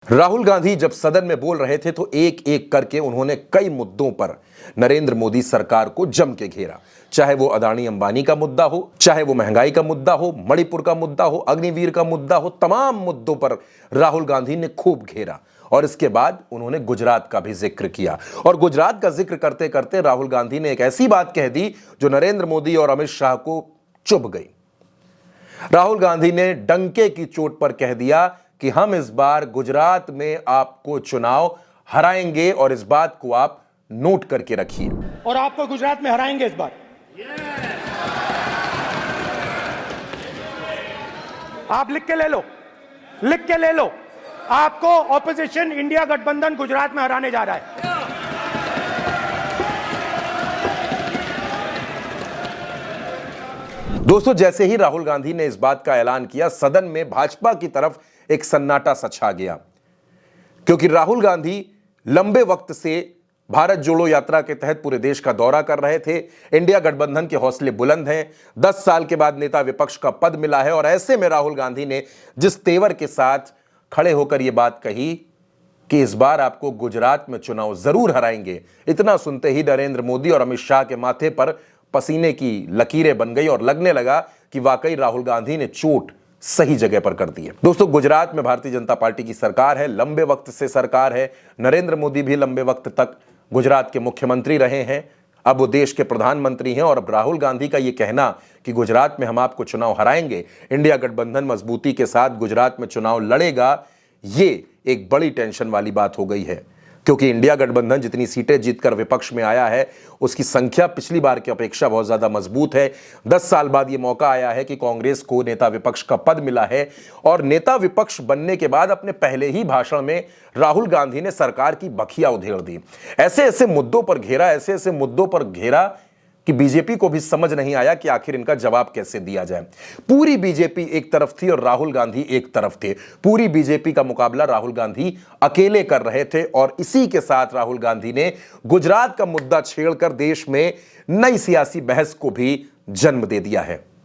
राहुल गांधी जब सदन में बोल रहे थे तो एक एक करके उन्होंने कई मुद्दों पर नरेंद्र मोदी सरकार को जम के घेरा। चाहे वो अदानी अंबानी का मुद्दा हो, चाहे वो महंगाई का मुद्दा हो, मणिपुर का मुद्दा हो, अग्निवीर का मुद्दा हो, तमाम मुद्दों पर राहुल गांधी ने खूब घेरा। और इसके बाद उन्होंने गुजरात का भी जिक्र किया। और गुजरात का जिक्र करते करते राहुल गांधी ने एक ऐसी बात कह दी जो नरेंद्र मोदी और अमित शाह को चुभ गई। राहुल गांधी ने डंके की चोट पर कह दिया कि हम इस बार गुजरात में आपको चुनाव हराएंगे और इस बात को आप नोट करके रखिए। और आपको गुजरात में हराएंगे इस बार। आप लिख के ले लो, लिख के ले लो। आपको ऑपोजिशन इंडिया गठबंधन गुजरात में हराने जा रहा है। दोस्तों, जैसे ही राहुल गांधी ने इस बात का ऐलान किया, सदन में भाजपा की तरफ एक सन्नाटा सा छा गया, क्योंकि राहुल गांधी लंबे वक्त से भारत जोड़ो यात्रा के तहत पूरे देश का दौरा कर रहे थे। इंडिया गठबंधन के हौसले बुलंद हैं। 10 साल के बाद नेता विपक्ष का पद मिला है और ऐसे में राहुल गांधी ने जिस तेवर के साथ खड़े होकर यह बात कही कि इस बार आपको गुजरात में चुनाव जरूर हराएंगे, इतना सुनते ही नरेंद्र मोदी और अमित शाह के माथे पर पसीने की लकीरें बन गई और लगने लगा कि वाकई राहुल गांधी ने चोट सही जगह पर कर दी है। दोस्तों, गुजरात में भारतीय जनता पार्टी की सरकार है, लंबे वक्त से सरकार है। नरेंद्र मोदी भी लंबे वक्त तक गुजरात के मुख्यमंत्री रहे हैं, अब वो देश के प्रधानमंत्री हैं। और अब राहुल गांधी का ये कहना कि गुजरात में हम आपको चुनाव हराएंगे, इंडिया गठबंधन मजबूती के साथ गुजरात में चुनाव लड़ेगा, ये एक बड़ी टेंशन वाली बात हो गई है। क्योंकि इंडिया गठबंधन जितनी सीटें जीतकर विपक्ष में आया है, उसकी संख्या पिछली बार की अपेक्षा बहुत ज्यादा मजबूत है। 10 साल बाद यह मौका आया है कि कांग्रेस को नेता विपक्ष का पद मिला है और नेता विपक्ष बनने के बाद अपने पहले ही भाषण में राहुल गांधी ने सरकार की बखिया उधेड़ दी। ऐसे ऐसे मुद्दों पर घेरा, ऐसे ऐसे मुद्दों पर घेरा कि बीजेपी को भी समझ नहीं आया कि आखिर इनका जवाब कैसे दिया जाए। पूरी बीजेपी एक तरफ थी और राहुल गांधी एक तरफ थे। पूरी बीजेपी का मुकाबला राहुल गांधी अकेले कर रहे थे और इसी के साथ राहुल गांधी ने गुजरात का मुद्दा छेड़कर देश में नई सियासी बहस को भी जन्म दे दिया है।